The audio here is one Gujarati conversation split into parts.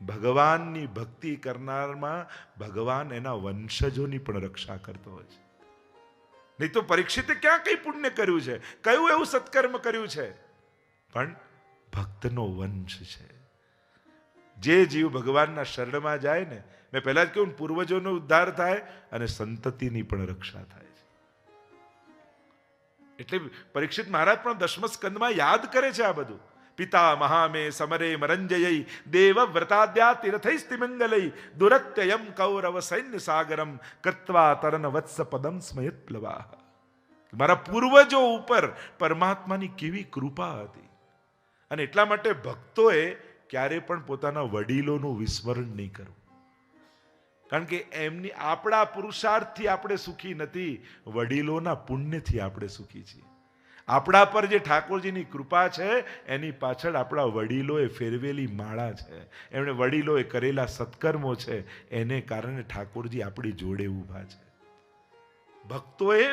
ભગવાનની ભક્તિ કરનારમાં ભગવાન એના વંશજોની પણ રક્ષા કરતો હોય છે. નહીં તો પરીક્ષિતે ક્યાં કઈ પુણ્ય કર્યું છે, કયું એવું સત્કર્મ કર્યું છે? પણ ભક્તનો વંશ છે. જે જીવ ભગવાનના શરણમાં જાય ને, મેં પહેલા જ કહ્યું, પૂર્વજોનો ઉદ્ધાર થાય અને સંતતિની પણ રક્ષા થાય છે. એટલે પરીક્ષિત મહારાજ પણ દશમ સ્કંદમાં યાદ કરે છે આ બધું. પિતા મહામે સમરે મરંજય દેવ વ્રતાદ્યા તીર્થૈસ્તિમંગલૈ દુરત્યયમ કૌરવ સૈન્ય સાગરમ કૃત્વા તરન વત્સ પદમ સ્મયત પ્લવાહ. મારા પૂર્વજો ઉપર પરમાત્માની કેવી કૃપા હતી. અને એટલા માટે ભક્તોએ ક્યારે પણ પોતાના વડીલોનું વિસ્મરણ નહીં કરવું. કારણ કે એમની આપણા પુરુષાર્થથી આપણે સુખી નથી, વડીલોના પુણ્યથી આપણે સુખી છીએ. આપણા પર જે ઠાકોરજીની કૃપા છે એની પાછળ આપણા વડીલોએ ફેરવેલી માળા છે, એમણે વડીલોએ કરેલા સત્કર્મો છે, એને કારણે ઠાકોરજી આપણી જોડે ઊભા છે. ભક્તોએ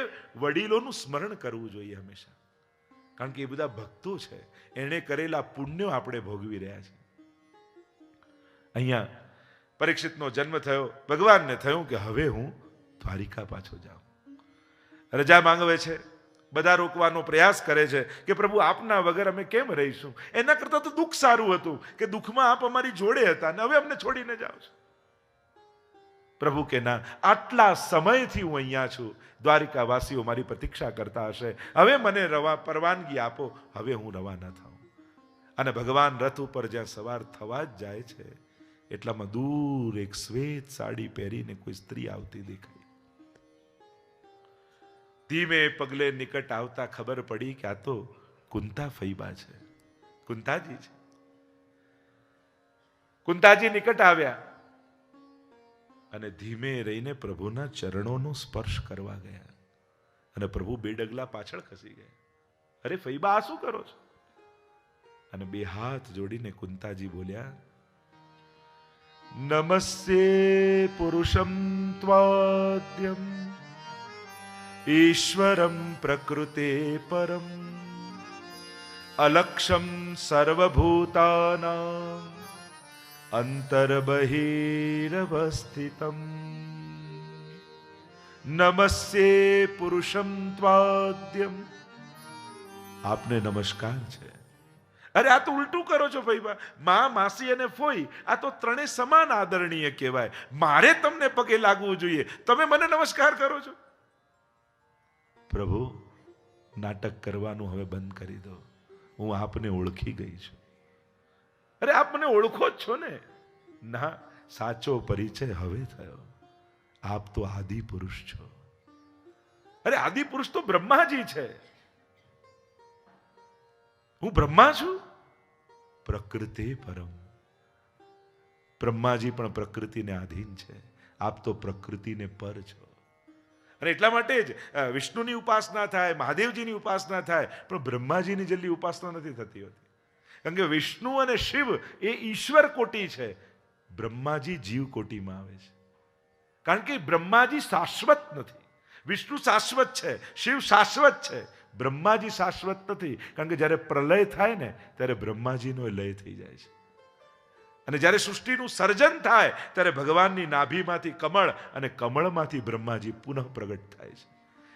વડીલોનું સ્મરણ કરવું જોઈએ હંમેશા, કારણ કે એ બધા ભક્તો છે, એણે કરેલા પુણ્યો આપણે ભોગવી રહ્યા છીએ. અહીંયા પરીક્ષિતનો જન્મ થયો, ભગવાનને થયું કે હવે હું દ્વારિકા પાછો જાઉં. રજા માંગવે છે, બધા રોકવાનો પ્રયાસ કરે છે કે પ્રભુ આપના વગર અમે કેમ રહીશું? એના કરતાં તો દુઃખ સારું હતું કે દુઃખમાં આપ અમારી જોડે હતા અને હવે અમને છોડીને જાઓ છો. પ્રભુ કે ના, આટલા સમયથી હું અહીંયા છું, દ્વારિકા વાસીઓ મારી પ્રતીક્ષા કરતા હશે, હવે મને પરવાનગી આપો, હવે હું રવાના થાઉં. અને ભગવાન રથ ઉપર જ્યાં સવાર થવા જ જાય છે એટલામાં દૂર એક શ્વેત સાડી પહેરીને કોઈ સ્ત્રી આવતી દેખાઈ. ધીમે પગલે નિકટ આવતા ખબર પડી કે આ તો કુંતા ફૈબા છે, કુંતાજી છે. કુંતાજી નિકટ આવ્યા અને ધીમે રહીને પ્રભુના ચરણોનો સ્પર્શ કરવા ગયા અને પ્રભુ બે ડગલા પાછળ ખસી ગયા. અરે ફૈબા, આ શું કરો છો? અને બે હાથ જોડીને કુંતાજી બોલ્યા, નમસ્તે પુરુષમ ત્વાદ્યમ ઈશ્વરમ પ્રકૃતે પરમ અલક્ષમ સર્વભૂતાનાં અંતર્બહિરવસ્થિતમ નમસ્તે પુરુષમ ત્વાદ્યમ. આપને નમસ્કાર છે. અરે આ તો ઉલટું કરો છો ભાઈ. મા, માસી અને ફોઈ આ તો ત્રણે સમાન આદરણીય કહેવાય. મારે તમને પગે લાગવું જોઈએ, તમે મને નમસ્કાર કરો છો. પ્રભુ, નાટક કરવાનું હવે બંધ કરી દો, હું આપને ઓળખી ગઈ છું. અરે આપ મને ઓળખો જ છો ને? ના, સાચો પરિચય હવે થયો. આપ તો આદિ પુરુષ છો. અરે આદિ પુરુષ તો બ્રહ્માજી છે. હું બ્રહ્મા છું. પ્રકૃતિ પરમ. બ્રહ્માજી પણ પ્રકૃતિને આધીન છે, આપ તો પ્રકૃતિને પર છો. અને એટલા માટે જ વિષ્ણુની ઉપાસના થાય, મહાદેવજીની ઉપાસના થાય, પણ બ્રહ્માજીની જલ્દી ઉપાસના નથી થતી હોતી. કારણ કે વિષ્ણુ અને શિવ એ ઈશ્વર કોટી છે, બ્રહ્માજી જીવ કોટીમાં આવે છે. કારણ કે બ્રહ્માજી શાશ્વત નથી. વિષ્ણુ શાશ્વત છે, શિવ શાશ્વત છે, બ્રહ્માજી શાશ્વત નથી. કારણ કે જ્યારે પ્રલય થાય ને ત્યારે બ્રહ્માજીનો લય થઈ જાય છે. અને જ્યારે સૃષ્ટિનું સર્જન થાય ત્યારે ભગવાનની નાભીમાંથી કમળ અને કમળમાંથી બ્રહ્માજી પુનઃ પ્રગટ થાય છે.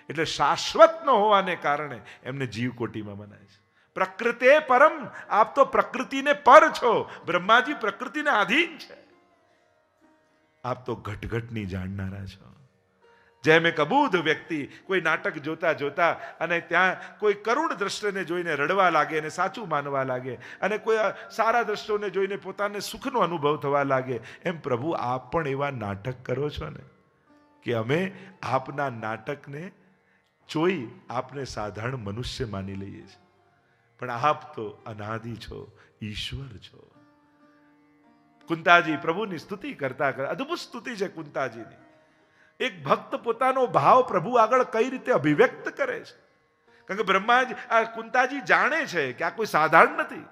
એટલે શાશ્વત ન હોવાને કારણે એમને જીવકોટીમાં મનાય છે. પ્રકૃતે પરમ, આપ તો પ્રકૃતિને પર છો, બ્રહ્માજી પ્રકૃતિને આધીન છે. આપ તો ઘટઘટની જાણનારા છો. જેમ એક અબૂધ વ્યક્તિ કોઈ નાટક જોતા જોતા અને ત્યાં કોઈ કરુણ દ્રશ્યને જોઈને રડવા લાગે અને સાચું માનવા લાગે, અને કોઈ સારા દ્રશ્યોને જોઈને પોતાને સુખનો અનુભવ થવા લાગે, એમ પ્રભુ આપ પણ એવા નાટક કરો છો ને કે અમે આપના નાટકને જોઈ આપને સાધારણ મનુષ્ય માની લઈએ છીએ. પણ આપ તો અનાદિ છો, ઈશ્વર છો. કુંતાજી પ્રભુની સ્તુતિ કરતા કરતા, અદ્ભુત સ્તુતિ છે કુંતાજીની. એક ભક્ત પોતાનો ભાવ પ્રભુ આગળ કઈ રીતે અભિવ્યક્ત કરે છે. કારણ કે બ્રહ્માજી, આ કુંતાજી જાણે છે કે આ કોઈ સાધારણ નથી,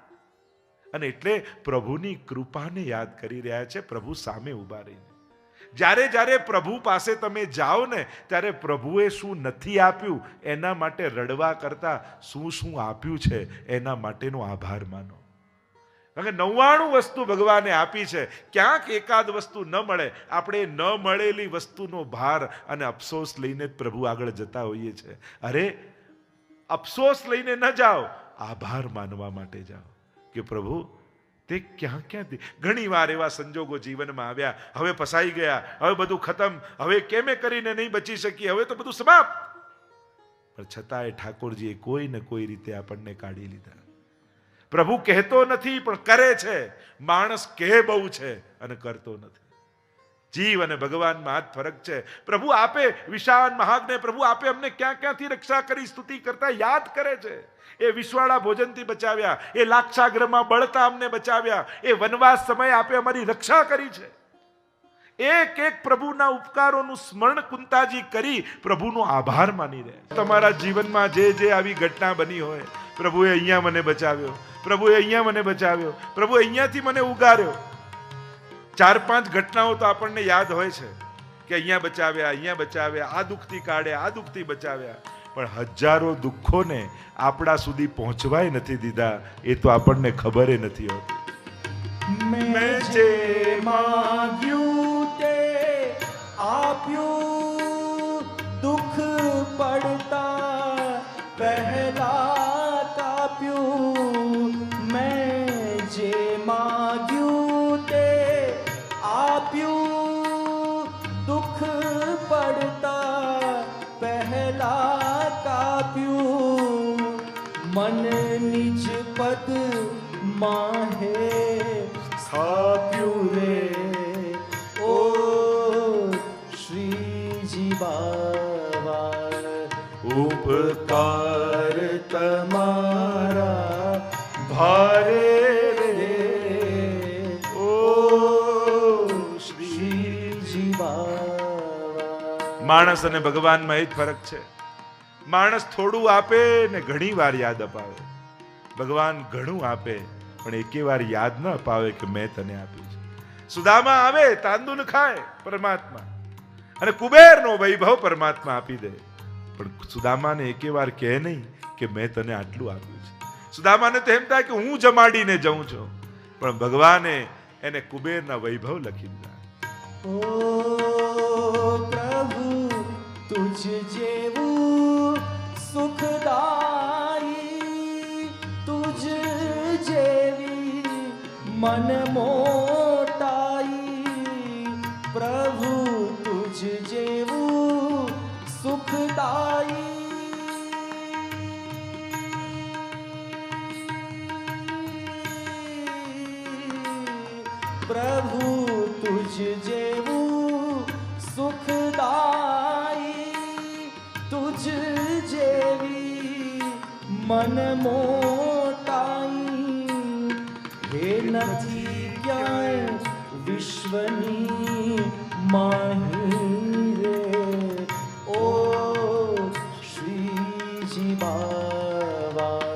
અને એટલે પ્રભુની કૃપાને યાદ કરી રહ્યા છે પ્રભુ સામે ઉભા રહીને. જ્યારે જ્યારે પ્રભુ પાસે તમે જાઓ ને ત્યારે પ્રભુએ શું નથી આપ્યું એના માટે રડવા કરતા શું શું આપ્યું છે એના માટેનો આભાર માનો. કારણ કે 99 વસ્તુ ભગવાને આપી છે, ક્યાંક એકાદ વસ્તુ ન મળે, આપણે ન મળેલી વસ્તુનો ભાર અને અફસોસ લઈને જ પ્રભુ આગળ જતા હોઈએ છે. અરે અફસોસ લઈને ન જાઓ, આભાર માનવા માટે જાઓ કે પ્રભુ તે ક્યાંથી. ઘણી વાર એવા સંજોગો જીવનમાં આવ્યા, હવે ફસાઈ ગયા, હવે બધું ખતમ, હવે કેમે કરીને નહીં બચી શકીએ, હવે તો બધું સમાપ્ત. પણ છતાંય ઠાકોરજીએ કોઈ ને કોઈ રીતે આપણને કાઢી લીધા. પ્રભુ કહેતો નથી પણ કરે છે. માણસ કહે બહુ છે અને કરતો નથી. જીવ અને ભગવાનમાં આ જ ફરક છે. પ્રભુ આપે વિશાન મહાજ્ઞ, પ્રભુ આપે અમને ક્યાં ક્યાંથી રક્ષા કરી સ્તુતિ કરતા યાદ કરે છે. એ વિશ્વાળા ભોજનથી બચાવ્યા, એ લાક્ષાગ્રહમાં બળતા અમને બચાવ્યા, એ વનવાસ સમયે આપે અમારી રક્ષા કરી છે. એક એક પ્રભુના ઉપકારોનું સ્મરણ કુંતાજી કરી પ્રભુનો આભાર માની રહ્યા. તમારા જીવનમાં જે જે આવી ઘટના બની હોય, પ્રભુએ અહીંયા મને બચાવ્યો, પ્રભુએ અહીંયા મને બચાવ્યો, પ્રભુ અહીંયાથી મને ઉગાર્યો. 4-5 ઘટનાઓ તો આપણને યાદ હોય છે કે અહીંયા બચાવ્યા, અહીંયા બચાવ્યા, આ દુઃખથી કાઢ્યા, આ દુઃખથી બચાવ્યા. પણ હજારો દુઃખોને આપણા સુધી પહોંચવાય નથી દીધા, એ તો આપણને ખબર નથી હોતી. મેં જે માંગ્યું તે આપ્યું, દુઃખ પડતા પહેલા કાપ્યું. મેં જે માંગ્યું તે આપ્યું, દુઃખ પડતા પહેલા કાપ્યું. મન નિજ પદ માહે સ્થાપ્યું રે, ઓ શ્રીજી બાવા. ઉપકાર તમારા ભારે રે, ઓ શ્રીજી બાવા. માણસ અને ભગવાનમાં એ જ ફરક છે. માણસ થોડું આપે ને ઘણી વાર યાદ અપાવે. ભગવાન ઘણું આપે પણ એકે વાર યાદ ન અપાવે કે મેં તને આપ્યું છે. સુદામા આવે, તાંદુલ ખાય પરમાત્મા, અને કુબેરનો વૈભવ પરમાત્મા આપી દે. પણ સુદામાને એકે વાર કહે નહીં કે મેં તને આટલું આપ્યું છે. સુદામાને તો એમ થાય કે હું જમાડીને જઉં છું, પણ ભગવાને એને કુબેરના વૈભવ લખી દીધા. ઓ પ્રભુ તુજ જેવું સુખદાયી, તુજ જેવી મન મોટાઈ. પ્રભુ તુજ જેવું સુખદાયી. પ્રભુ તુજ જેવું સુખદાયી, તુજ જેવી મન મોટાઈ. હે નથી ક્યાંય વિશ્વની માહી રે, ઓ શ્રીજી બાવા.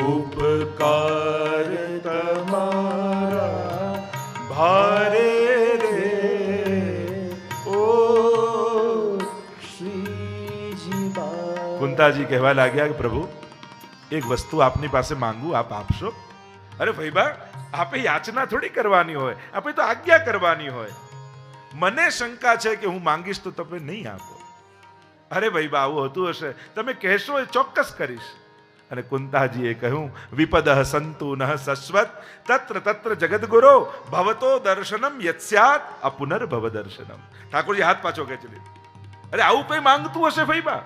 ઉપકાર તમારા ભારે રે, ઓ શ્રીજી બાવા. કુંતાજી કહેવા લાગ્યા કે પ્રભુ એક વસ્તુ આપની પાસે માંગુ, આપ આપશો? અરે ભઈબા, આપે યાચના થોડી કરવાની હોય, આપે તો આજ્ઞા કરવાની હોય. મને શંકા છે કે હું માંગીશ તો તમે નહીં આપો. અરે ભઈબા, આવું હતું હશે, તમે કહેશો એ ચોક્કસ કરીશ. અને કુંતાજીએ કહ્યું, વિપદઃ સંતુ નઃ સસ્વત તત્ર તત્ર જગદગુરો ભવતો દર્શનમ યત્સ્યાત અપુનર્ભવ દર્શનમ. ઠાકોરજી હાથ પાછો ખેંચી લીધો. અરે આવું કઈ માંગતું હશે ભઈબા?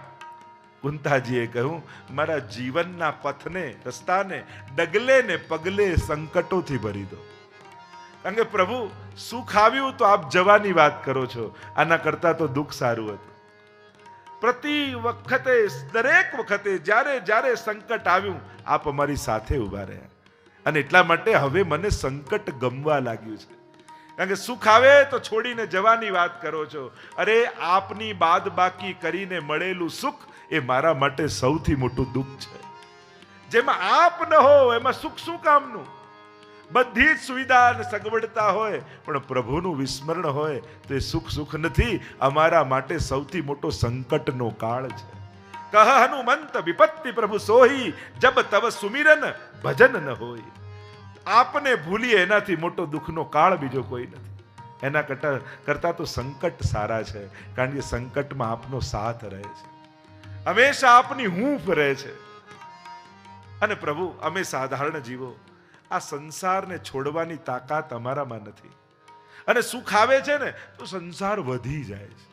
કુંતાજીએ કહ્યું, મારા જીવનના પથને, રસ્તાને ડગલે ને પગલે સંકટોથી ભરી દો. કારણ કે પ્રભુ સુખ આવ્યું તો આપ જવાની વાત કરો છો, આના કરતા તો દુઃખ સારું હતું. પ્રતિ વખતે, દરેક વખતે જ્યારે જ્યારે સંકટ આવ્યું આપ અમારી સાથે ઉભા રહ્યા. અને એટલા માટે હવે મને સંકટ ગમવા લાગ્યું છે. કારણ કે સુખ આવે તો છોડીને જવાની વાત કરો છો. અરે આપની બાદ બાકી કરીને મળેલું સુખ એ મારા માટે સૌથી મોટું દુઃખ છે. જેમાં આપ ન હો એમાં સુખ શું કામનું? બધી જ સુવિધા અને સગવડતા હોય પણ પ્રભુનું વિસ્મરણ હોય તો એ સુખ સુખ નથી, અમારા માટે સૌથી મોટો સંકટનો કાળ છે. કહ હનુમંત વિપત્તિ પ્રભુ સોહી, જબ તવ સુમિરન ભજન ન હોય. આપને ભૂલીએ એનાથી મોટો દુઃખનો કાળ બીજો કોઈ નથી. એના કરતા તો સંકટ સારા છે, કારણ કે સંકટમાં આપનો સાથ રહે છે, હંમેશા આપની હૂંફ રહે છે. અને પ્રભુ, અમે સાધારણ જીવો, આ સંસારને છોડવાની તાકાત અમારામાં નથી. અને સુખ આવે છે ને તો સંસાર વધી જાય છે.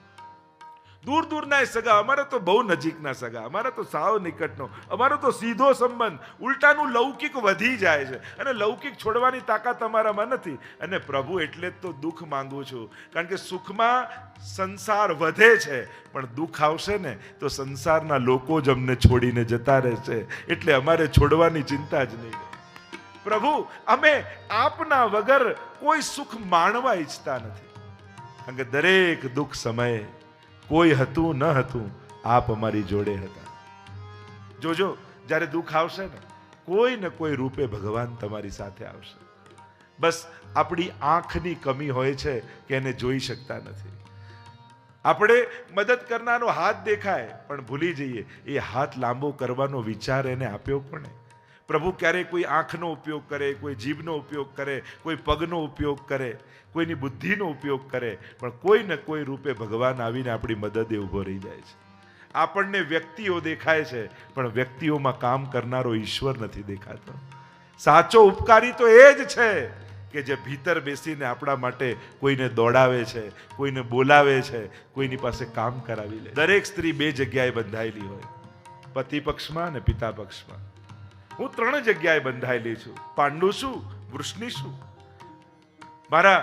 દૂર દૂરના સગા, અમારે તો બહુ નજીકના સગા, અમારે તો સાવ નિકટનો, અમારો તો સીધો સંબંધ, ઉલટાનું લૌકિક વધી જાય છે. અને લૌકિક છોડવાની તાકાત અમારામાં નથી. અને પ્રભુ, એટલે જ તો દુઃખ માંગુ છું, કારણ કે સુખમાં સંસાર વધે છે, પણ દુઃખ આવશે ને તો સંસારના લોકો જ અમને છોડીને જતા રહેશે, એટલે અમારે છોડવાની ચિંતા જ નહીં. પ્રભુ, અમે આપના વગર કોઈ સુખ માણવા ઈચ્છતા નથી, કારણ કે દરેક દુઃખ સમયે કોઈ હતું ન હતું, આપ અમારી જોડે હતા. જોજો, જ્યારે દુઃખ આવશે ને, કોઈ ને કોઈ રૂપે ભગવાન તમારી સાથે આવશે. બસ આપણી આંખની કમી હોય છે કે એને જોઈ શકતા નથી. આપણે મદદ કરનારો હાથ દેખાય પણ ભૂલી જઈએ એ હાથ લાંબો કરવાનો વિચાર એને આપ્યો કોણે? પ્રભુ ક્યારેય કોઈ આંખનો ઉપયોગ કરે, કોઈ જીભનો ઉપયોગ કરે, કોઈ પગનો ઉપયોગ કરે, કોઈની બુદ્ધિનો ઉપયોગ કરે, પણ કોઈ ને કોઈ રૂપે ભગવાન આવીને આપણી મદદે ઊભો રહી જાય છે. આપણને વ્યક્તિઓ દેખાય છે, પણ વ્યક્તિઓમાં કામ કરનારો ઈશ્વર નથી દેખાતો. સાચો ઉપકારી તો એ જ છે કે જે ભીતર બેસીને આપણા માટે કોઈને દોડાવે છે, કોઈને બોલાવે છે, કોઈની પાસે કામ કરાવી લે. દરેક સ્ત્રી બે જગ્યાએ બંધાયેલી હોય, પતિ પક્ષમાં અને પિતા પક્ષમાં. હું 3 જગ્યાએ બંધાયેલી છું. પાંડુ છું, વૃષ્ણિ છું, મારા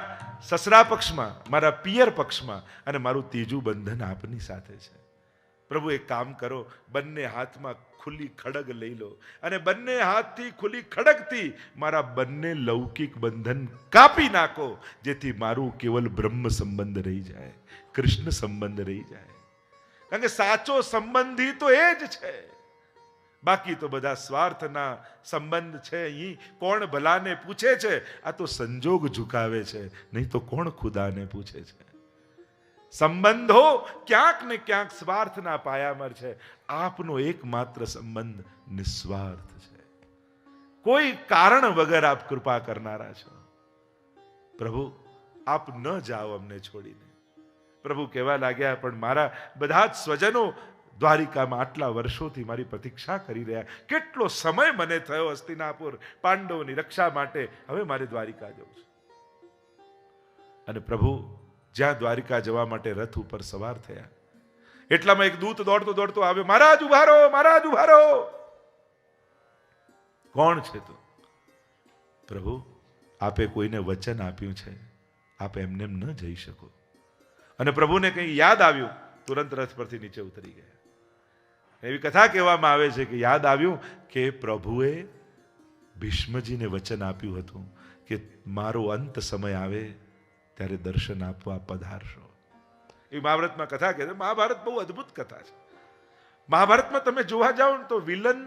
સસરા પક્ષમાં, મારા પિયર પક્ષમાં, અને મારું ત્રીજું બંધન આપની સાથે છે. પ્રભુ, એક કામ કરો, બંને હાથમાં ખુલ્લી ખડગ લઈ લો અને બંને હાથથી ખુલ્લી ખડગથી મારા બંને લૌકિક બંધન કાપી નાખો, જેથી મારું કેવલ બ્રહ્મ સંબંધ રહી જાય, કૃષ્ણ સંબંધ રહી જાય. કારણ કે સાચો સંબંધી તો એ જ છે, બાકી તો બધા સ્વાર્થના સંબંધ છે. અહીં કોણ ભલાને પૂછે છે? આ તો સંજોગ ઝુકાવે છે, નહીં તો કોણ ખુદાને પૂછે છે? સંબંધો ક્યાંક ને ક્યાંક સ્વાર્થના પાયામાં છે. આપનો એકમાત્ર સંબંધ નિસ્વાર્થ છે. કોઈ કારણ વગર આપ કૃપા કરનારા છો. પ્રભુ, આપ ન જાઓ અમને છોડીને. પ્રભુ કહેવા લાગ્યા, પણ મારા બધા જ સ્વજનો દ્વારિકામાં આટલા વર્ષોથી મારી પ્રતીક્ષા કરી રહ્યા, કેટલો સમય મને થયો હસ્તિનાપુર પાંડવોની રક્ષા માટે, હવે મારે દ્વારિકા જવું છે. અને પ્રભુ જ્યાં દ્વારિકા જવા માટે રથ ઉપર સવાર થયા, એટલામાં એક દૂત દોડતો દોડતો આવ્યો, મહારાજ ઉભા રહો, મહારાજ ઉભા રહો. કોણ છે તું? પ્રભુ, આપે કોઈને વચન આપ્યું છે, આપ એમને એમ ન જઈ શકો. અને પ્રભુને કંઈ યાદ આવ્યું, તુરંત રથ પરથી નીચે ઉતરી ગયા. એવી કથા કહેવામાં આવે છે કે યાદ આવ્યું કે પ્રભુએ ભીષ્મજીને વચન આપ્યું હતું કે મારો અંત સમય આવે ત્યારે દર્શન આપવા પધારશો. એ મહાભારતમાં કથા કહે છે. મહાભારત બહુ અદ્ભુત કથા છે. મહાભારતમાં તમે જોવા જાઓ ને તો વિલન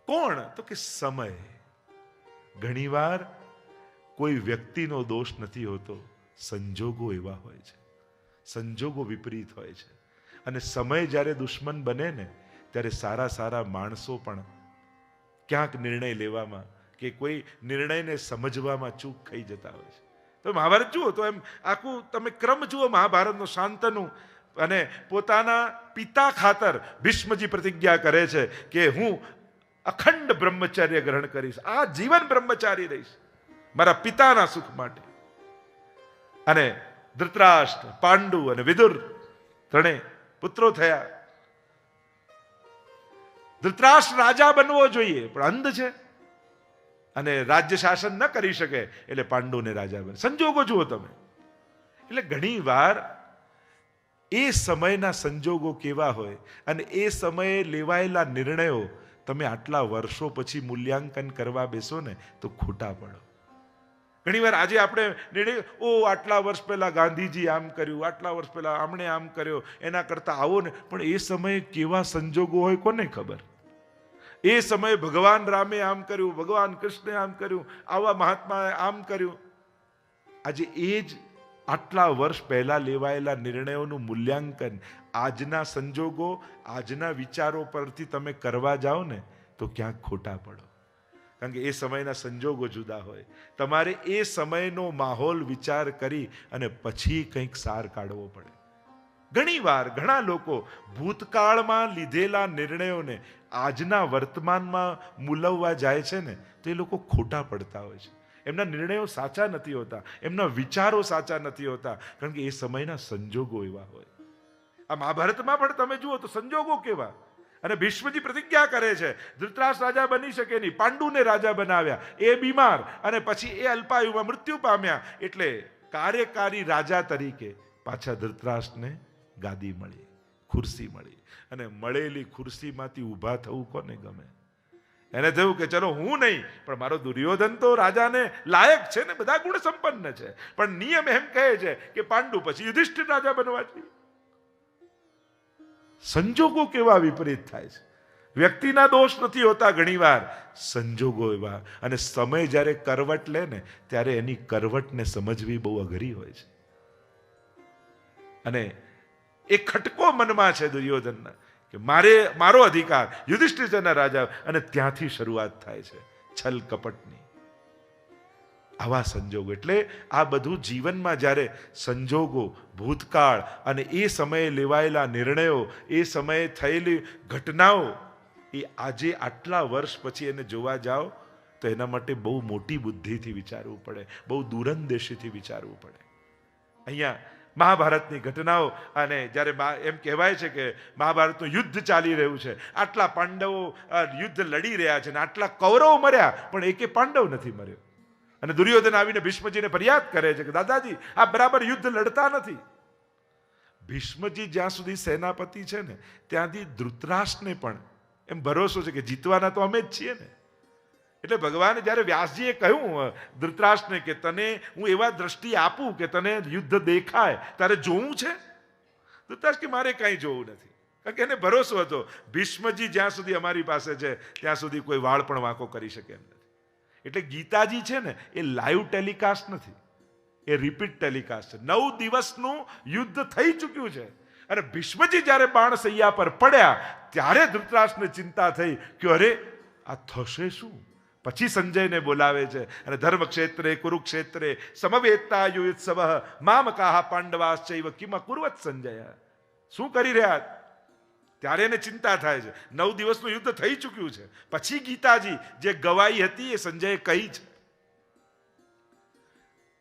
કોણ? તો કે સમય. ઘણીવાર કોઈ વ્યક્તિનો દોષ નથી હોતો, સંજોગો એવા હોય છે, સંજોગો વિપરીત હોય છે. અને સમય જ્યારે દુશ્મન બને ને, ત્યારે સારા સારા માણસો પણ ક્યાંક નિર્ણય લેવામાં કે કોઈ નિર્ણયને સમજવામાં ચૂક થઈ જતા હોય છે. તો મહાભારત જુઓ તો એમ આખું તમે ક્રમ જુઓ મહાભારતનો, શાંતનુ. અને પોતાના પિતા ખાતર ભીષ્મજી પ્રતિજ્ઞા કરે છે કે હું અખંડ બ્રહ્મચર્ય ગ્રહણ કરીશ, આ જીવન બ્રહ્મચારી રહીશ મારા પિતાના સુખ માટે. અને ધૃતરાષ્ટ્ર, પાંડુ અને વિદુર ત્રણે પુત્રો થયા. ધૃતરાષ્ટ્ર રાજા બનવો જોઈએ પણ અંધ છે અને રાજ્ય શાસન ન કરી શકે, એટલે પાંડુને રાજા બને. સંજોગો જુઓ તમે. એટલે ઘણી વાર એ સમયના સંજોગો કેવા હોય અને એ સમયે લેવાયેલા નિર્ણયો તમે આટલા વર્ષો પછી મૂલ્યાંકન કરવા બેસો ને તો ખોટા પડો. ઘણીવાર આજે આપણે નિર્ણય, આટલા વર્ષ પહેલા ગાંધીજી આમ કર્યું, આટલા વર્ષ પહેલા આમણે આમ કર્યો, એના કરતા આવો ને. પણ એ સમયે કેવા સંજોગો હોય કોને ખબર? એ સમયે ભગવાન રામે આમ કર્યું, ભગવાન કૃષ્ણે આમ કર્યું, આવા મહાત્માએ આમ કર્યું. આજે એ જ આટલા વર્ષ પહેલા લેવાયેલા નિર્ણયોનું મૂલ્યાંકન આજના સંજોગો, આજના વિચારો પરથી તમે કરવા જાઓ ને તો ક્યાંક ખોટા પડો. કારણ કે એ સમયના સંજોગો જુદા હોય. તમારે એ સમયનો માહોલ વિચાર કરી અને પછી કંઈક સાર કાઢવો પડે. ઘણીવાર ઘણા લોકો ભૂતકાળમાં લીધેલા નિર્ણયોને આજના વર્તમાનમાં મૂલવવા જાય છે ને, તો એ લોકો ખોટા પડતા હોય છે. એમના નિર્ણયો સાચા નથી હોતા, એમના વિચારો સાચા નથી હોતા, કારણ કે એ સમયના સંજોગો એવા હોય. આ મહાભારતમાં પણ તમે જુઓ તો સંજોગો કેવા. અને ભીષ્મજી પ્રતિજ્ઞા કરે છે, ધૃતરાષ્ટ્ર રાજા બની શકે નહીં, પાંડુને રાજા બનાવ્યા, એ બીમાર અને પછી એ અલ્પાયુમાં મૃત્યુ પામ્યા, એટલે કાર્યકારી રાજા તરીકે પાછા ધૃતરાષ્ટ્રને ગાદી મળી, ખુરશી મળી. અને મળેલી ખુરશીમાંથી ઊભા થવું કોને ગમે? એને થયું કે ચલો હું નહીં, પણ મારો દુર્યોધન તો રાજાને લાયક છે ને, બધા ગુણ સંપન્ન છે, પણ નિયમ એમ કહે છે કે પાંડુ પછી યુધિષ્ઠિર રાજા બનવા જોઈએ. સંજોગો કેવા વિપરીત થાય છે. વ્યક્તિના દોષ નથી હોતા, ઘણીવાર સંજોગો એવા. અને સમય જ્યારે કરવટ લે ને, ત્યારે એની કરવટને સમજવી બહુ અઘરી હોય છે. અને એ ખટકો મનમાં છે દુર્યોધનના કે મારો અધિકાર, યુધિષ્ઠિરના રાજા, અને ત્યાંથી શરૂઆત થાય છે છલ કપટની. આવા સંજોગો, એટલે આ બધું જીવનમાં જ્યારે સંજોગો, ભૂતકાળ અને એ સમયે લેવાયેલા નિર્ણયો, એ સમયે થયેલી ઘટનાઓ, એ આજે આટલા વર્ષ પછી એને જોવા જાઓ તો એના માટે બહુ મોટી બુદ્ધિથી વિચારવું પડે, બહુ દૂરંદેશીથી વિચારવું પડે. અહીંયા મહાભારતની ઘટનાઓ, અને જ્યારે એમ કહેવાય છે કે મહાભારતનું યુદ્ધ ચાલી રહ્યું છે, આટલા પાંડવો યુદ્ધ લડી રહ્યા છે, અને આટલા કૌરવો મર્યા, પણ એકે પાંડવ નથી મર્યો. અને દુર્યોધન આવીને ભીષ્મજીને ફરિયાદ કરે છે કે દાદાજી આ બરાબર યુદ્ધ લડતા નથી. ભીષ્મજી જ્યાં સુધી સેનાપતિ છે ને, ત્યાંથી ધૃતરાષ્ટ્રને પણ એમ ભરોસો છે કે જીતવાના તો અમે જ છીએ ને. એટલે ભગવાને જ્યારે વ્યાસજીએ કહ્યું ધૃતરાષ્ટ્રને કે તને હું એવા દ્રષ્ટિ આપું કે તને યુદ્ધ દેખાય, તારે જોવું છે? ધૃતરાષ્ટ્ર કે મારે કાંઈ જોવું નથી, કારણ કે એને ભરોસો હતો ભીષ્મજી જ્યાં સુધી અમારી પાસે છે ત્યાં સુધી કોઈ વાળ પણ વાંકો કરી શકે એમ નથી. એટલે ગીતાજી છે ને, એ લાઈવ ટેલિકાસ્ટ નથી, એ રિપીટ ટેલિકાસ્ટ છે. 9 દિવસનું યુદ્ધ થઈ ચૂક્યું છે. અને ભીષ્મજી જ્યારે બાણસૈયા પર પડ્યા ત્યારે ધૃતરાષ્ટ્રને ચિંતા થઈ કે અરે આ થશે શું? પછી સંજયને બોલાવે છે અને ધર્મક્ષેત્રે કુરુક્ષેત્રે સમવેતા યુત્સવ મામકાહ પાંડવાશ્ચૈવ કિમ અકુર્વત સંજય. શું કરી રહ્યા? ત્યારે એને ચિંતા થાય છે. 9 દિવસનું યુદ્ધ થઈ ચૂક્યું છે. પછી ગીતાજી જે ગવાઈ હતી એ સંજયે કહી છે.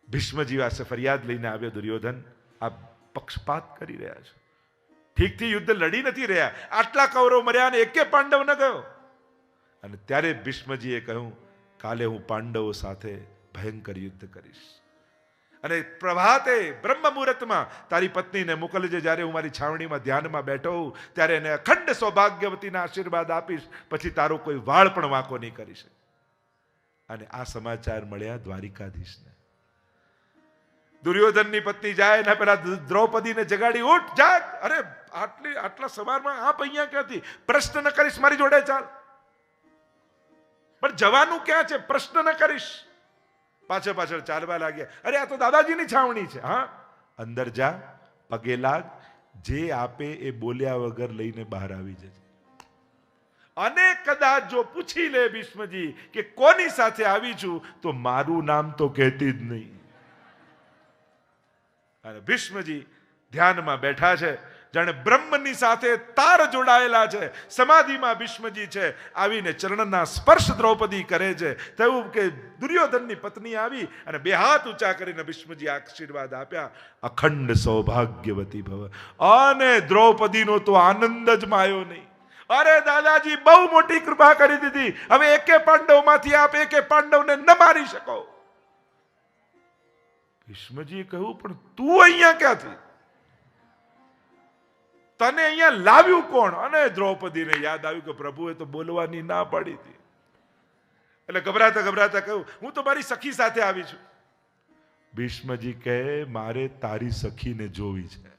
ભીષ્મજી પાસે ફરિયાદ લઈને આવ્યો દુર્યોધન, આ પક્ષપાત કરી રહ્યા છે, ઠીકથી યુદ્ધ લડી નથી રહ્યા, આટલા કૌરવ મર્યા અને એકે પાંડવ ન ગયો. અને ત્યારે ભીષ્મજીએ કહ્યું કાલે હું પાંડવો સાથે ભયંકર યુદ્ધ કરીશ. અને પ્રભાતે બ્રહ્મ મુહૂર્તમાં તારી પત્નીને મોકલજે, જ્યારે હું મારી છાવણીમાં ધ્યાનમાં બેઠો હોઉં ત્યારે એને અખંડ સૌભાગ્યવતીના આશીર્વાદ આપીશ, પછી તારો કોઈ વાળ પણ વાંકો નહીં કરી શકે. અને આ સમાચાર મળ્યા દ્વારિકાધીશને. દુર્યોધનની પત્ની જાય ને પેલા દ્રૌપદીને જગાડી, ઉઠ જાગ, અરે આટલા સવારમાં આપ અહીંયા ક્યાંથી? પ્રશ્ન ન કરીશ મારી જોડે ચાલ. પણ જવાનું ક્યાં છે? પ્રશ્ન ન કરીશ. પાછળ ચાલવા લાગ્યા. અરે આ તો દાદાજીની છાવણી છે. હા, અંદર જા, પગે લાગ, જે આપે એ બોલ્યા વગર લઈને બહાર આવી જજે. અને કદાચ જો પૂછી લે ભીષ્મજી કે કોની સાથે આવી છું, તો મારું નામ તો કહેતી જ નહીં. અને ભીષ્મજી ધ્યાનમાં બેઠા છે, જાણે બ્રહ્મની સાથે તાર જોડાયેલા છે. સમાધિમાં ભીષ્મજી છે. આવીને ચરણના સ્પર્શ દ્રૌપદી કરે છે. થયું કે દુર્યોધનની પત્ની આવી અને 2 હાથ ઊંચા કરીને ભીષ્મજી આશીર્વાદ આપ્યા, અખંડ સૌભાગ્યવતી ભવ. અને દ્રૌપદીનો તો આનંદ જ માયો નહીં. અરે દાદાજી બહુ મોટી કૃપા કરી દીધી, હવે એકે પાંડવમાંથી આપ એકે પાંડવને ન મારી શકો. ભીષ્મજીએ કહ્યું પણ તું અહીંયા ક્યાંથી? તને અહીંયા લાવ્યું કોણ? અને દ્રૌપદીને યાદ આવ્યું કે પ્રભુએ તો બોલવાની ના પાડી હતી. એટલે ગભરાતા કહ્યું હું તો મારી સખી સાથે આવી છું. ભીષ્મજી કહે મારે તારી સખીને જોવી છે.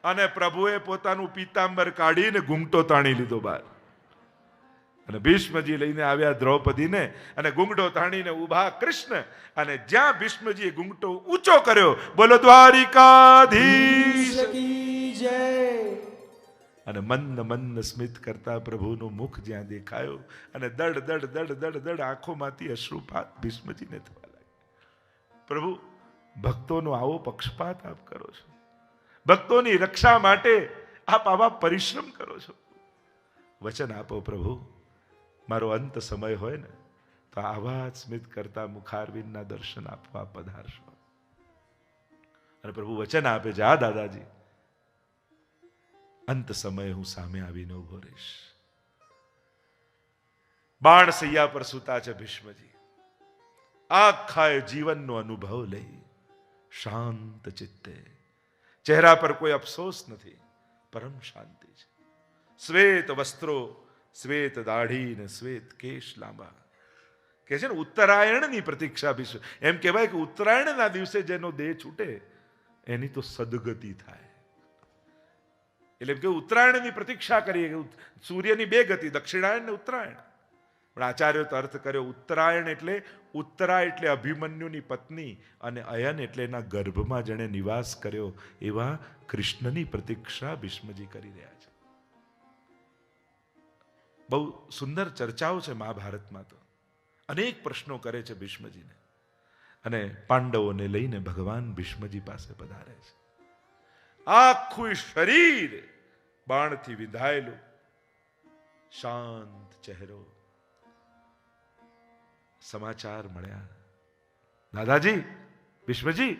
અને પ્રભુએ પોતાનું પીતાંબર કાઢીને ઘૂંઘટો તાણી લીધો બહાર. અને ભીષ્મજી લઈને આવ્યા દ્રૌપદીને, અને ઘૂંઘટો તાણીને ઊભા કૃષ્ણ. અને જ્યાં ભીષ્મજીએ ઘૂંઘટો ઊંચો કર્યો, બોલો દ્વારિકાધીશ की जय, અને મંદ મંદ સ્મિત કરતા પ્રભુનું મુખ જ્યાં દેખાયું અને દડ દડ દડ દડ દડ આંખોમાંથી અશ્રુપાત ભીષ્મજીને થવા લાગ્યા. પ્રભુ, ભક્તોનો આવો પક્ષપાત આપ કરો છો, ભક્તોની રક્ષા માટે આપ આવા પરિશ્રમ કરો છો. વચન આપો પ્રભુ, મારો અંત સમય હોય ને તો આવા જ સ્મિત કરતા મુખારવિંદના દર્શન આપવા પધારશો. અને પ્રભુ વચન આપે છે, આ દાદાજી, અંત સમયે હું સામે આવીને ઉભો રહીશ. બાણ સૈયા પર સૂતા છે ભીષ્મજી. આખા જીવનનો અનુભવ લઈ શાંત ચિત્તે, ચહેરા પર કોઈ અફસોસ નથી, પરમ શાંતિ છે. શ્વેત વસ્ત્રો, શ્વેત દાઢી ને શ્વેત કેશ લાંબા. કે છે ને ઉત્તરાયણની પ્રતીક્ષા ભીષ્મ. એમ કહેવાય કે ઉત્તરાયણના દિવસે જેનો દેહ છૂટે એની તો સદગતિ થાય. એટલે એમ કે ઉત્તરાયણની પ્રતીક્ષા કરીએ કે સૂર્યની બે ગતિ, દક્ષિણાયન ને ઉત્તરાયણ. પણ આચાર્યો તો અર્થ કર્યો ઉત્તરાયણ એટલે ઉત્તરા એટલે અભિમન્યુની પત્ની અને અયન એટલે એના ગર્ભમાં જેણે નિવાસ કર્યો એવા કૃષ્ણની પ્રતીક્ષા ભીષ્મજી કરી રહ્યા છે. બહુ સુંદર ચર્ચાઓ છે મહાભારતમાં. તો અનેક પ્રશ્નો કરે છે ભીષ્મજીને અને પાંડવોને લઈને ભગવાન ભીષ્મજી પાસે પધારે છે. આખું શરીર બાણથી વિંધાયેલું, શાંત ચહેરો. સમાચાર મળ્યા, દાદાજી, ભીષ્મજી,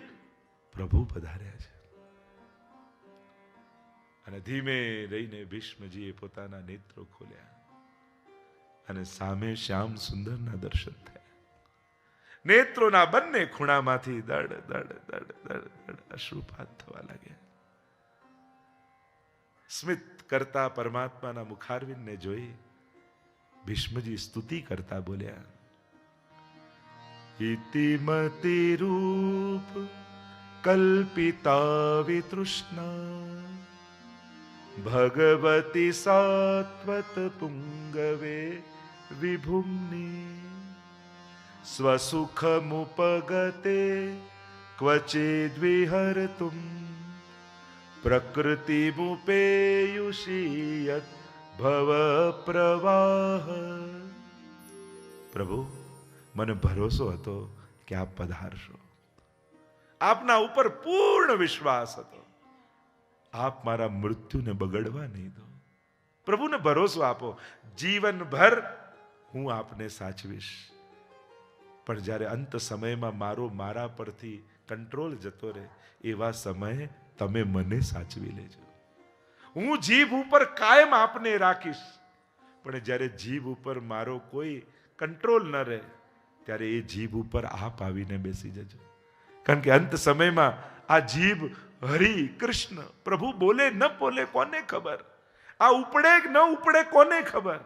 પ્રભુ પધાર્યા છે. અને ધીમે રહીને ભીષ્મજીએ પોતાના નેત્રો ખોલ્યા અને સામે શ્યામ સુંદરના દર્શન થયા. નેત્રોના બંને ખૂણામાંથી દડ દડ દડ દડ દડ અશ્રુપાત થવા લાગ્યા. સ્મિત કરતા પરમાત્માના મુખારવિંદને જોઈ ભીષ્મજી સ્તુતિ કરતા બોલ્યા, ઇતિમતિ રૂપ કલ્પિતા વિતૃષ્ણા ભગવતી સાત્વત પુંગવે વિભુમ્ની સ્વસુખમુપગતે ક્વચિદ્વિહર્તુમ પ્રકૃતિમુપેયુષીયત ભવ પ્રવાહ. પ્રભુ, મને ભરોસો હતો કે આપ પધારશો. આપના ઉપર પૂર્ણ વિશ્વાસ હતો. આપ મારા મૃત્યુને બગડવા નહીં દો. પ્રભુને ભરોસો આપો, જીવનભર હું આપને સાચવીશ. પણ જ્યારે અંત સમયમાં મારા પરથી કંટ્રોલ જતો રહે એવા સમયે તમે મને સાચવી લેજો. હું જીભ ઉપર કાયમ આપને રાખીશ, પણ જ્યારે જીભ ઉપર મારો કોઈ કંટ્રોલ ન રહે ત્યારે એ જીભ ઉપર આપ આવીને બેસી જજો. કારણ કે અંત સમયમાં આ જીભ હરિ કૃષ્ણ પ્રભુ બોલે ન બોલે કોને ખબર, આ ઉપડે કે ન ઉપડે કોને ખબર.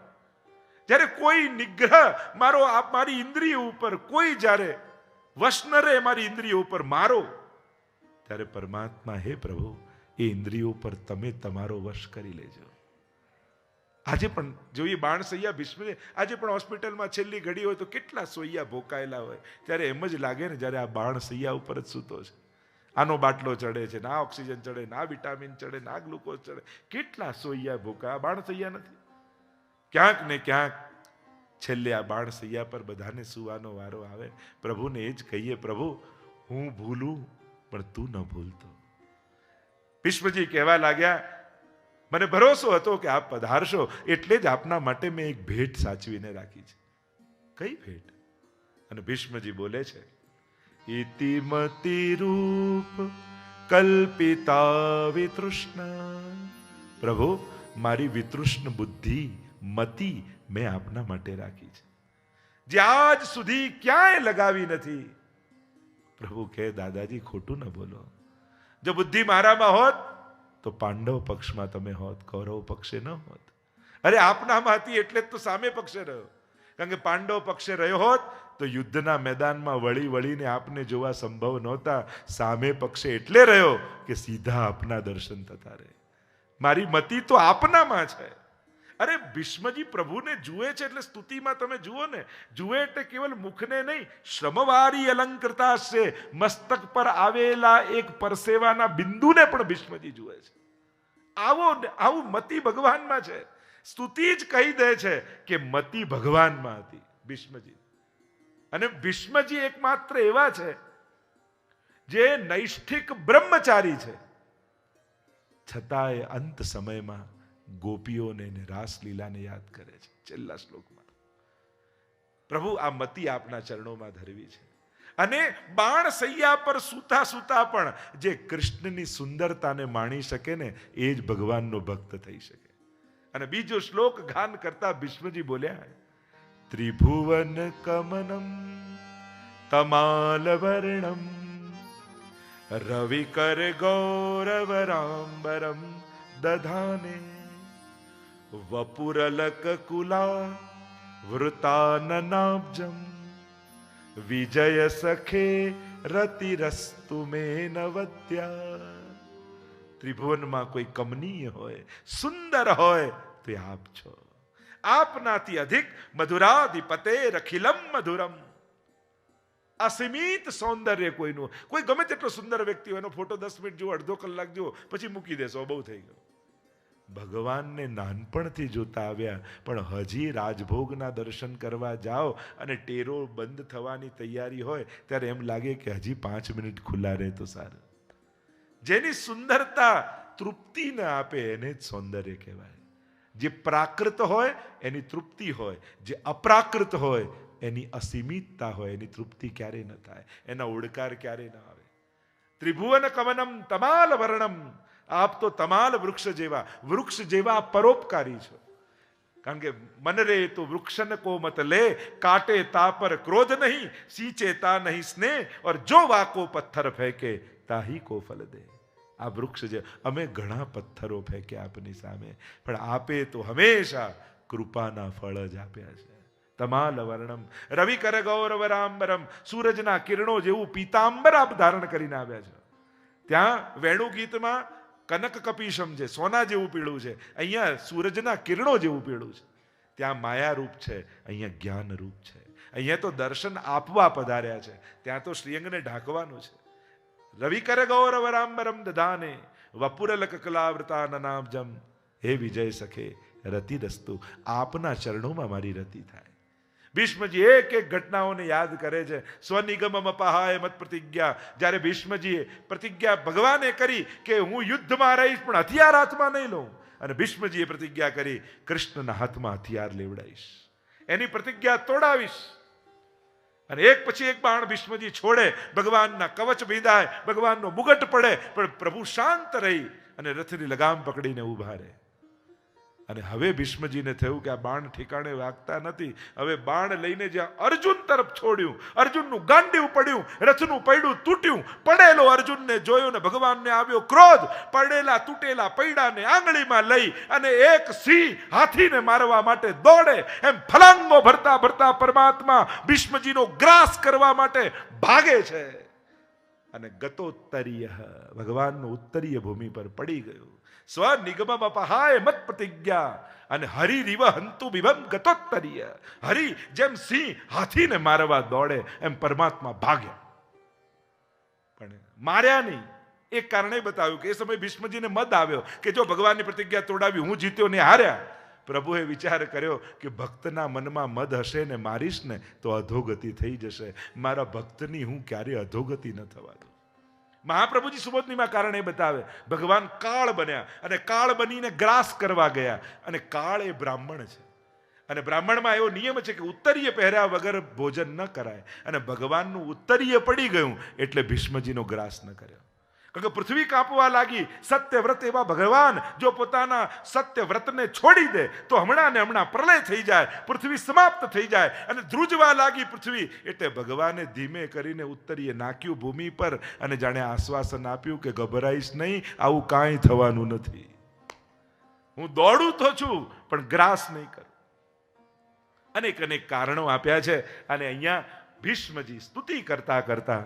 જ્યારે કોઈ નિગ્રહ મારી ઇન્દ્રિયો ઉપર કોઈ જ્યારે વશ ન રહે મારી ઇન્દ્રિયો ઉપર મારો, ત્યારે પરમાત્મા, હે પ્રભુ, એ ઇન્દ્રિયો પર તમે તમારો વશ કરી લેજો. આજે પણ જોઈએ બાણસૈયા ભીષ્મ, આજે પણ હોસ્પિટલમાં છેલ્લી ઘડી હોય તો કેટલા સોૈયા ભોકાયેલા હોય, ત્યારે એમ જ લાગે ને જ્યારે આ બાણસૈયા ઉપર જ સૂતો છે. આનો બાટલો ચડે છે, ના ઓક્સિજન ચડે, ના વિટામિન ચડે, ના ગ્લુકોઝ ચડે, કેટલા સોૈયા ભોકા. આ બાણસૈયા નથી. ક્યાંક ને ક્યાંક છેલ્લે આ બાણસૈયા પર બધાને સુવાનો વારો આવે. પ્રભુને એ જ કહીએ, પ્રભુ હું ભૂલું પણ તું ન ભૂલતો. ભીષ્મજી કહેવા લાગ્યા, મને ભરોસો હતો કે આપ પધારશો, એટલે જ આપના માટે મેં એક ભેટ સાચવીને રાખી છે. કઈ ભેટ? અને ભીષ્મજી બોલે છે, ઇતિમતિ રૂપ કલ્પિતા વિતૃષ્ણા. પ્રભુ, મારી વિતૃષ્ણ બુદ્ધિ મતિ મેં આપના માટે રાખી છે, જે આજ સુધી ક્યાંય લગાવી નથી. પ્રભુ કહે, દાદાજી ખોટું ન બોલો. જો બુદ્ધિ મારામાં હોત તો પાંડવ પક્ષમાં તમે હોત, કૌરવ પક્ષે ન હોત. અરે આપનામાં હતી એટલે જ તો સામે પક્ષે રહ્યો. કારણ કે પાંડવ પક્ષે રહ્યો હોત તો યુદ્ધના મેદાનમાં વળી વળીને આપને જોવા સંભવ નહોતા. સામે પક્ષે એટલે રહ્યો કે સીધા આપના દર્શન થતા રહે. મારી મતિ તો આપનામાં છે. અરે ભીષ્મજી પ્રભુને જુએ છે એટલે સ્તુતિમાં તમે જુઓ ને, જુએ એટલે કેવલ મુખને નહીં, શ્રમવારી અલંકૃતા છે, મસ્તક પર આવેલા એક પરસેવાના બિંદુને પણ ભીષ્મજી જુએ છે. આવું મતિ ભગવાનમાં છે. સ્તુતિ જ કહી દે છે કે મતિ ભગવાનમાં હતી ભીષ્મજી. અને ભીષ્મજી એકમાત્ર એવા છે જે નૈષ્ઠિક બ્રહ્મચારી છે, છતાંય અંત સમયમાં ગોપીઓને અને રાસલીલાને યાદ કરે છે. છેલ્લા શ્લોકમાં પ્રભુ આ મતિ આપના ચરણોમાં ધરવી છે. અને બાણ સૈયા પર સૂતા સૂતા પણ જે કૃષ્ણની સુંદરતાને માણી શકે ને એ જ ભગવાનનો ભક્ત થઈ શકે. અને બીજો શ્લોક ગાન કરતા ભીષ્મજી બોલ્યા, ત્રિભુવન કમનમ તમાલવર્ણમ રવિકર ગૌરવરાંબરમ દધાને વપુરલક કુલા વૃતાનનાબ્જમ વિજય સખે રતિરસ્તુ મે નવદ્યા. ત્રિભુવનમાં કોઈ કમનીય હોય, સુંદર હોય તો આપ છો. આપનાથી અધિક મધુરાધિપતે રખિલમ મધુરમ. અસીમિત સૌંદર્ય કોઈનું. કોઈ ગમે તેટલો સુંદર વ્યક્તિ હોય, એનો ફોટો 10 મિનિટ જુઓ, અડધો કલાક જુઓ, પછી મૂકી દેશો, બહુ થઈ ગયો. ભગવાનને નાનપણથી જોતા આવ્યા, પણ હજી રાજભોગના દર્શન કરવા જાઓ અને ટેરો બંધ થવાની તૈયારી હોય ત્યારે એમ લાગે કે હજી 5 મિનિટ ખુલ્લા રહે તો સારું. જેની સુંદરતા તૃપ્તિ ન આપે એને જ સૌંદર્ય કહેવાય. જે પ્રાકૃત હોય એની તૃપ્તિ હોય, જે અપ્રાકૃત હોય એની અસીમિતતા હોય, એની તૃપ્તિ ક્યારેય ન થાય, એના ઓડકાર ક્યારેય ન આવે. ત્રિભુવન કમનમ તમાલ વર્ણમ. આપ તો તમાલ વૃક્ષ જેવા પરોપકારી છો. કારણ કે મન રે તો વૃક્ષન કો મત લે, કાટે તા પર ક્રોધ નહીં, सींचे ता नहीं स्नेह, और जो वाको पत्थर फेंके ताही को फल दे. આ વૃક્ષ જે અમે ઘણા પથ્થરો ફેંક્યા આપની સામે, પણ આપે તો હંમેશા કૃપાના ફળ જ આપ્યા છે. તમાલ વર્ણમ રવિકર ગૌરવરાંબરમ. સૂરજના કિરણો જેવું પીતાંબર આપ ધારણ કરીને આવ્યા છે. ત્યાં વેણુ ગીતમાં કનક કપીશમ છે, સોના જેવું પીળું છે. અહીંયા સૂરજના કિરણો જેવું પીળું છે. ત્યાં માયા રૂપ છે, અહીંયા જ્ઞાન રૂપ છે. અહીંયા તો દર્શન આપવા પધાર્યા છે, ત્યાં તો શ્રીઅંગને ઢાંકવાનું છે. રવિકર ગૌરવરાંબરમ દધાને વપુરલક કલાવૃતા નનાબ્જમ. હે વિજય સખે રતિરસ્તુ. આપના ચરણોમાં મારી રતિ થાય. ભીષ્મજી એક એક ઘટનાઓને યાદ કરે છે. સ્વનિગમમ અપહાય મત પ્રતિજ્ઞા. જ્યારે ભીષ્મજીએ પ્રતિજ્ઞા ભગવાને કરી કે હું યુદ્ધમાં રહીશ પણ હથિયાર હાથમાં નહીં લઉં, અને ભીષ્મજીએ પ્રતિજ્ઞા કરી કૃષ્ણના હાથમાં હથિયાર લેવડાવીશ, એની પ્રતિજ્ઞા તોડાવીશ. અને એક પછી એક બાણ ભીષ્મજી છોડે, ભગવાનના કવચ ભીંધાય, ભગવાનનો મુગટ પડે, પણ પ્રભુ શાંત રહી અને રથની લગામ પકડીને ઊભા રહે. અને હવે ભીષ્મજીને થયું કે આ બાણ ઠેકાણે વાગતા નથી. હવે બાણ લઈને જ્યાં અર્જુન તરફ છોડ્યું, અર્જુનનું ગાંડિયું પડ્યું, રથનું પૈડું તૂટ્યું. પડેલો અર્જુનને જોયો ને ભગવાનને આવ્યો ક્રોધ. પડેલા તૂટેલા પૈડાને આંગળીમાં લઈ અને એક સિંહ હાથીને મારવા માટે દોડે એમ ફલાંગો ભરતા ભરતા પરમાત્મા ભીષ્મજીનો ગ્રાસ કરવા માટે ભાગે છે. અને ગતોત્તરીય, ભગવાનનું ઉત્તરીય ભૂમિ પર પડી ગયું. સ્વનિગમમ અપહાય મત પ્રતિજ્ઞા. અને હરિ રીવ હંતુ બિભમ ગતોત્તરીય. હરિ જેમ સિંહ હાથીને મારવા દોડે એમ પરમાત્મા ભાગ્યા, પણ માર્યા નહીં. એક કારણે બતાવ્યું કે એ સમયે ભીષ્મજીને મદ આવ્યો કે જો ભગવાનની પ્રતિજ્ઞા તોડાવી, હું જીત્યો ને હાર્યા. પ્રભુએ વિચાર કર્યો કે ભક્તના મનમાં મદ હશે ને મારીશ ને તો અધોગતિ થઈ જશે. મારા ભક્તની હું ક્યારે અધોગતિ ન થવા દઉં. મહાપ્રભુજી સુબોધનીમાં કારણે બતાવે, ભગવાન કાળ બન્યા અને કાળ બનીને ગ્રાસ કરવા ગયા. અને કાળ એ બ્રાહ્મણ છે, અને બ્રાહ્મણમાં એવો નિયમ છે કે ઉત્તરીય પહેર્યા વગર ભોજન ન કરાય. અને ભગવાનનું ઉત્તરીય પડી ગયું એટલે ભીષ્મજીનો ગ્રાસ ન કર્યો. કારણ કે પૃથ્વી કાપવા લાગી. સત્યવ્રત એવા ભગવાન જો પોતાના સત્યવ્રતને છોડી દે તો હમણાં ને હમણાં પ્રલય થઈ જાય, પૃથ્વી સમાપ્ત થઈ જાય. અને ધ્રુજવા લાગી પૃથ્વી, એટલે ભગવાને ધીમે કરીને ઉત્તરીય નાખ્યું ભૂમિ પર અને જાણે આશ્વાસન આપ્યું કે ગભરાઈશ નહીં, આવું કાંઈ થવાનું નથી. હું દોડું તો છું પણ ગ્રાસ નહીં કરું. અનેક અનેક કારણો આપ્યા છે. અને અહીંયા ભીષ્મજી સ્તુતિ કરતા કરતા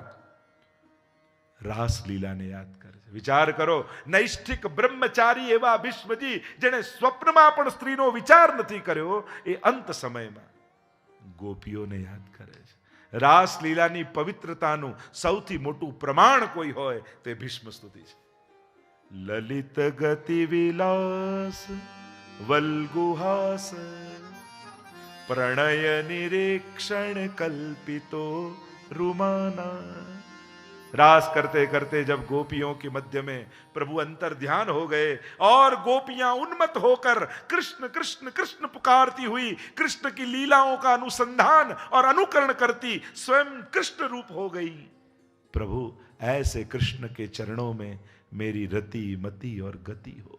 રાસલીલાને યાદ કરે છે. વિચાર કરો, નૈષ્ઠિક બ્રહ્મચારી એવા ભીષ્મજી જેણે સ્વપ્નમાં પણ સ્ત્રીનો વિચાર નથી કર્યો, એ અંત સમયમાં ગોપીઓને યાદ કરે છે. રાસલીલાની પવિત્રતાનું સૌથી મોટું પ્રમાણ કોઈ હોય તે ભીષ્મ સ્તુતિ છે. ललित गति विलास वल्गुहास प्रणय निरीक्षण कल्पितो रुमाना। रास करते करते जब गोपियों के मध्य में प्रभु अंतर ध्यान हो गए और गोपियां उन्मत्त होकर कृष्ण कृष्ण कृष्ण पुकारती हुई कृष्ण की लीलाओं का अनुसंधान और अनुकरण करती स्वयं कृष्ण रूप हो गई। प्रभु ऐसे कृष्ण के चरणों में मेरी रति मति और गति हो,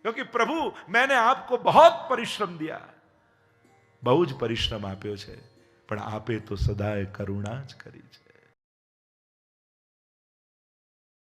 क्योंकि प्रभु मैंने आपको बहुत परिश्रम दिया, बहु ज परिश्रम आप्यो छे, पण आपे तो सदाय करुणा ज करी छे।